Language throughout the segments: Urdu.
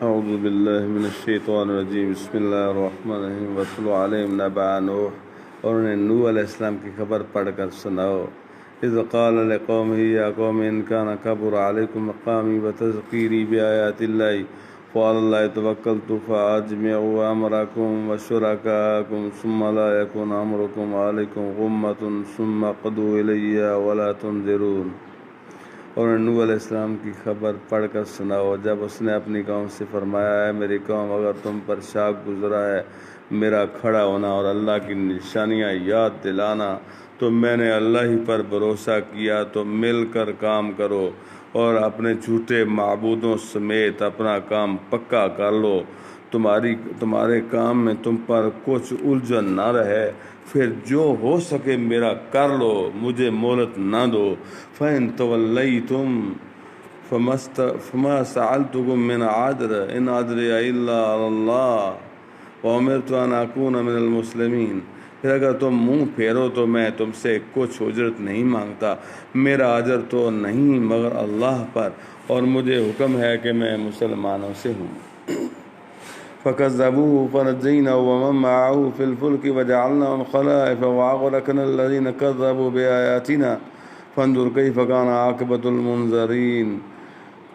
اعوذ باللہ من الشیطان الرجیم بسم اللہ الرحمن الرحیم واتل علیہم نبأ نوح، اور انہیں نوح علیہ السلام کی خبر پڑھ کر سناؤ۔ اذ قال لقومہ یا قوم ان کان کبر علیکم مقامی وتذکیری بآیات اللہ فعلی اللہ توکلت فاجمعوا امرکم وشرکاءکم ثم لا یکن امرکم علیکم غمۃ ثم قضوا الی ولا تنظرون۔ اور نوح علیہ السلام کی خبر پڑھ کر سناؤ جب اس نے اپنی قوم سے فرمایا، ہے میری قوم اگر تم پر شاک گزرا ہے میرا کھڑا ہونا اور اللہ کی نشانیاں یاد دلانا، تو میں نے اللہ ہی پر بھروسہ کیا، تو مل کر کام کرو اور اپنے جھوٹے معبودوں سمیت اپنا کام پکا کر لو، تمہارے کام میں تم پر کچھ الجھن نہ رہے، پھر جو ہو سکے میرا کر لو، مجھے مہلت نہ دو۔ فَإِن تَوَلَّيْتُمْ فَمَا سَأَلْتُكُم مِّنْ عَجْرٍ إِنْ أَجْرِيَ إِلَّا عَلَى اللَّهِ وَأُمِرْتُ أَنْ أَكُونَ مِنَ الْمُسْلِمِينَ۔ پھر اگر تم منہ پھیرو تو میں تم سے کچھ اجرت نہیں مانگتا، میرا اجر تو نہیں مگر اللہ پر، اور مجھے حکم ہے کہ میں مسلمانوں سے ہوں۔ فَكَذَّبُوهُ فَنَجَّيْنَاهُ وَمَن مَّعَهُ فِي الْفُلْكِ وَجَعَلْنَاهُمْ خَلَائِفَ وَأَغْرَقْنَا الَّذِينَ كَذَّبُوا بِآيَاتِنَا فَانظُرْ كَيْفَ كَانَ عَاقِبَةُ الْمُنذَرِينَ۔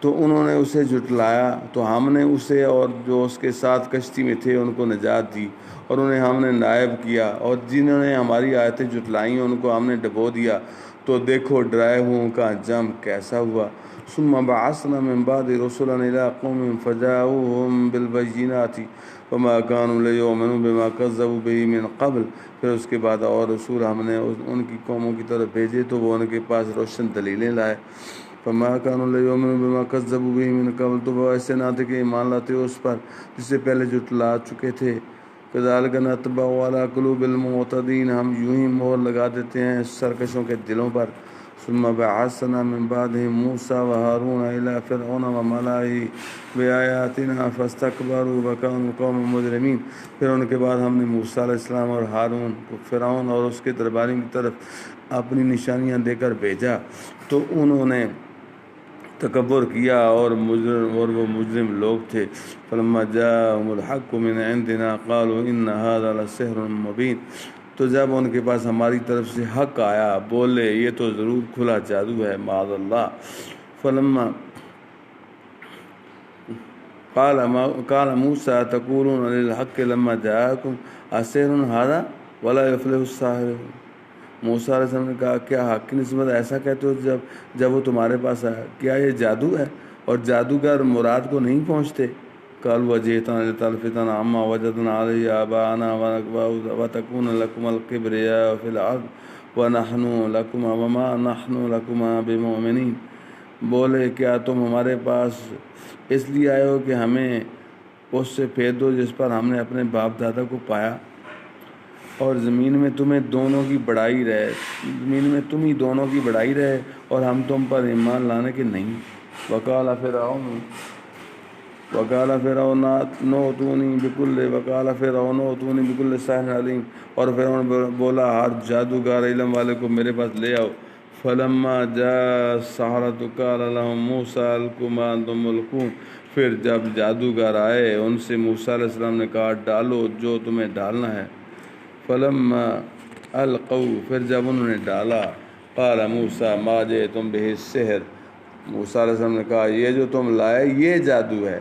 تو انہوں نے اسے جھٹلایا تو ہم نے اسے اور جو اس کے ساتھ کشتی میں تھے ان کو نجات دی، اور انہیں ہم نے نائب کیا، اور جنہوں نے ہماری آیتیں جھٹلائیں ان کو ہم نے ڈبو دیا، تو دیکھو ڈرائے ہوئوں کا انجام کیسا ہوا۔ ثم بعثنا من بعد رسلا الى قومهم فجاءوهم بالبينات وما كانوا ليؤمنوا بما كذبوا به من قبل۔ پھر اس کے بعد اور رسول ہم نے ان کی قوموں کی طرف بھیجے تو وہ ان کے پاس روشن دلیلیں لائے۔ فما كانوا ليؤمنوا بما كذبوا به من قبل، تو وہ ایسے نہ تھے کہ ایمان لاتے اس پر جس سے پہلے جھٹلا چکے تھے۔ كذلك نطبع على قلوب المعتدين، ہم یوں ہی مہر لگا دیتے ہیں سرکشوں کے دلوں پر۔ ثم بعثنا من بعدهم موسى وهارون إلى فرعون وملئه بآياتنا فاستكبروا وكانوا قوما مجرمين۔ پھر ان کے بعد ہم نے موسیٰ علیہ السلام اور ہارون کو فرعون اور اس کے درباریوں کی طرف اپنی نشانیاں دے کر بھیجا، تو انہوں نے تکبر کیا اور وہ مجرم لوگ تھے۔ فلما جاءهم الحق من عندنا قالوا ان هذا لسحر مبين، تو جب ان کے پاس ہماری طرف سے حق آیا بولے یہ تو ضرور کھلا جادو ہے، معاذ اللہ۔ فلما قال موسیٰ تقولون للحق لما جاءكم اسحر هذا ولا يفلح الساحرون۔ موسیٰ علیہ السلام نے کہا کیا حق کی نسبت ایسا کہتے ہو جب وہ تمہارے پاس آیا، کیا یہ جادو ہے اور جادوگر مراد کو نہیں پہنچتے؟ قالوا وجئتنا لتلفتنا عما وجدنا عليه آباءنا وتكون لكم الكبرياء في الأرض ونحن لكم وما نحن لكما بمؤمنين۔ بولے کیا تم ہمارے پاس اس لیے آئے ہو کہ ہمیں اس سے پھیر دو جس پر ہم نے اپنے باپ دادا کو پایا، اور زمین میں تمہیں دونوں کی بڑائی رہے، زمین میں تم ہی دونوں کی بڑائی رہے اور ہم تم پر ایمان لانے کے نہیں۔ وقال فرعون ائتونی بکل ساحر علیم، اور فرعون بولا ہر جادوگر علم والے کو میرے پاس لے آؤ۔ فلما جاء السحرة قال لهم موسى القوا ما انتم ملقون، پھر جب جادوگر آئے ان سے موسیٰ علیہ السلام نے کہا ڈالو جو تمہیں ڈالنا ہے۔ فلما القوا، پھر جب انہوں نے ڈالا، قال موسیٰ ما جئتم به السحر، موسیٰ علیہ السلام نے کہا یہ جو تم لائے یہ جادو ہے۔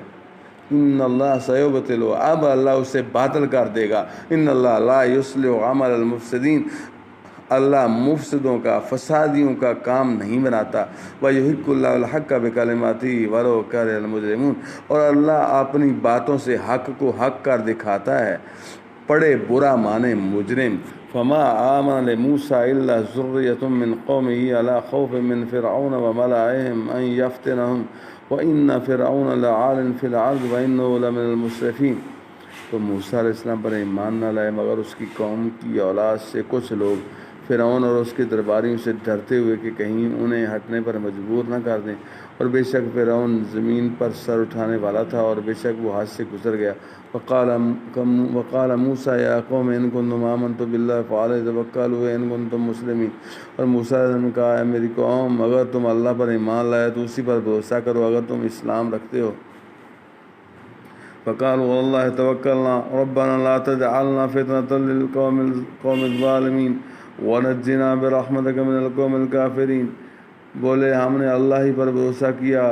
ان اللہ سیبطل، اب اللہ اسے باطل کر دے گا۔ ان اللہ لا یصلح عمل المفسدین، اللہ مفسدوں کا فسادیوں کا کام نہیں بناتا۔ وَيُحِقُّ اللَّهُ الْحَقَّ بِكَلِمَاتِهِ وَلَوْ كَرِهَ الْمُجْرِمُونَ، اور اللہ اپنی باتوں سے حق کو حق کر دکھاتا ہے، پڑے برا مانے مجرم۔ فما آمن لموسیٰ الا ذریۃ من قومہ علی خوف من فرعون وملئهم ان یفتنہم وان فرعون لعال فی الارض وانہ لمن المسرفین۔ تو موسیٰ علیہ السلام پر ایمان نہ لائے مگر اس کی قوم کی اولاد سے کچھ لوگ، فرعون اور اس کے درباریوں سے ڈرتے ہوئے کہ کہیں انہیں ہٹنے پر مجبور نہ کر دیں، اور بے شک فرعون زمین پر سر اٹھانے والا تھا اور بے شک وہ حد سے گزر گیا۔ وقال موسیٰ یا قوم ان کنتم آمنتم باللہ فعلیہ توکلوا ان کنتم مسلمین، اور موسیٰ علیہ السلام نے کہا اے میری قوم اگر تم اللہ پر ایمان لائے تو اسی پر بھروسہ کرو اگر تم اسلام رکھتے ہو۔ فقالوا والله توکلنا ربنا لا تجعلنا فتنة للقوم الظالمین ونجنا برحمتك من القوم الکافرین، بولے ہم نے اللہ ہی پر بھروسہ کیا،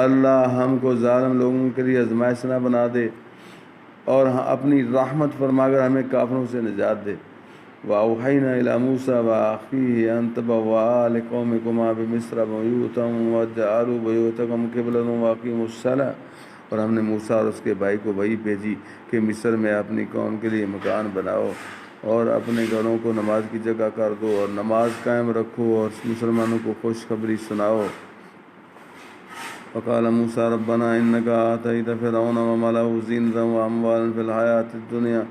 اللہ ہم کو ظالم لوگوں کے لیے آزمائش نہ بنا دے، اور اپنی رحمت فرما کر ہمیں کافروں سے نجات دے۔ وَأَوْحَيْنَا إِلَى مُوسَىٰ وَأَخِيهِ أَن تَبَوَّآ لِقَوْمِكُمَا بِمِصْرَ بُيُوتًا وَاجْعَلُوا بُيُوتَكُمْ قِبْلَةً وَأَقِيمُوا الصَّلَاةَ، اور ہم نے موسیٰ اور اس کے بھائی کو وحی بھیجی کہ مصر میں اپنی قوم کے لیے مکان بناؤ اور اپنے گھروں کو نماز کی جگہ کر دو اور نماز قائم رکھو اور مسلمانوں کو خوشخبری سناؤ۔ وقال موسیٰ ربنا انك آتيت فرعون وملأه زينة واموالا في الحياة الدنيا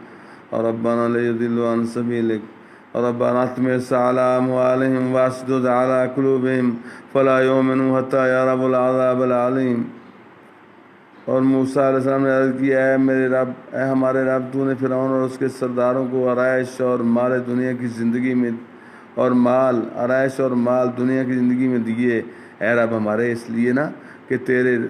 ربنا ليضلوا عن سبيلك ربنا اطمس على اموالهم واشدد على قلوبهم فلا يؤمنوا حتى يروا العذاب العليم۔ اور موسیٰ علیہ السلام نے عرض کی، اے میرے رب، اے ہمارے رب، تو نے فرعون اور اس کے سرداروں کو آرائش اور مال دنیا کی زندگی میں دنیا کی زندگی میں دیے، اے رب ہمارے، اس لیے نا کہ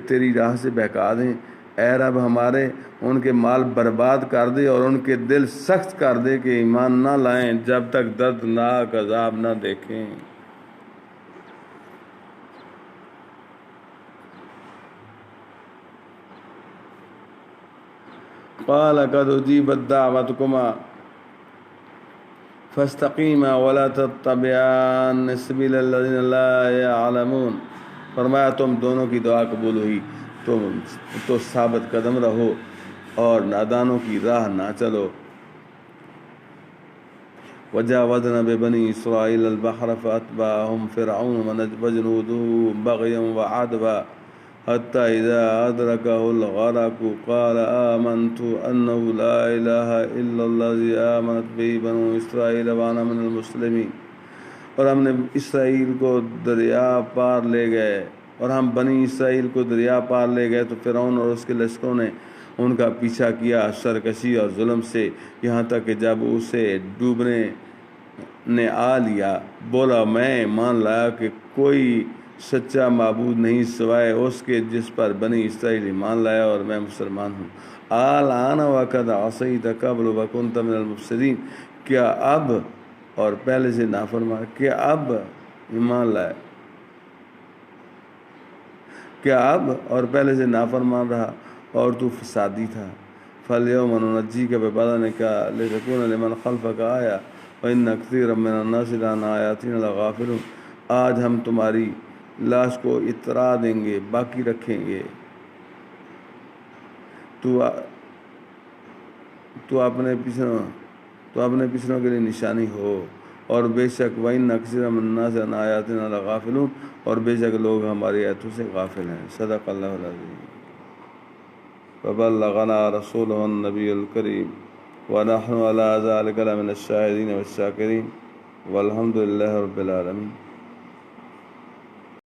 تیری راہ سے بہکا دیں، اے رب ہمارے ان کے مال برباد کر دے اور ان کے دل سخت کر دے کہ ایمان نہ لائیں جب تک دردناک عذاب نہ دیکھیں۔ قال قد اجیبت دعوتکما فاستقیما ولا تتبعان سبیل الذین لا یعلمون، فرمایا تم دونوں کی دعا قبول ہوئی، تم تو ثابت قدم رہو اور نادانوں کی راہ نہ چلو۔ وجاوزنا ببنی اسرائیل البحر فاتبعهم فرعون وجنوده بغیا وعدوا حتى إذا أدركه الغرق قال آمنت أنه لا إله إلا الذي آمنت به بنو إسرائيل وأنا من المسلمين۔ اور ہم نے اسرائیل کو دریا پار لے گئے، اور ہم بنی اسرائیل کو دریا پار لے گئے تو فرعون اور اس کے لشکروں نے ان کا پیچھا کیا سرکشی اور ظلم سے، یہاں تک کہ جب اسے ڈوبنے نے آ لیا بولا میں مان لایا کہ کوئی سچا معبود نہیں سوائے اس کے جس پر بنی اسرائیل ایمان لایا اور میں مسلمان ہوں۔ الآن وقد عصیت قبل وکنت من المفسدین، کیا اب اور پہلے سے نافرمان، کیا اب ایمان لائے، کیا اب اور پہلے سے نافرمان رہا اور تو فسادی تھا۔ فَالْيَوْمَ نُنَجِّيكَ بِبَدَنِكَ لِتَكُونَ لِمَنْ خَلْفَكَ آیَةً وَإِنَّ كَثِيرًا مِّنَ النَّاسِ عَنْ آیَاتِنَا لَغَافِلُونَ، آج ہم تمہاری لاش کو اترا دیں گے، باقی رکھیں گے، تو اپنے پچھلوں کے لیے نشانی ہو، اور بے شک وَإِنَّ كَثِيرًا مِّنَ النَّاسِ عَنْ آیَاتِنَا لَغَافِلُونَ، اور بے شک لوگ ہماری آیتوں سے غافل ہیں۔ صدق اللہ العظیم۔ وبلغنا رسوله النبی الکریم ونحن على ذلك لمن الشاہدین والشاکرین والحمد للہ رب العالمین۔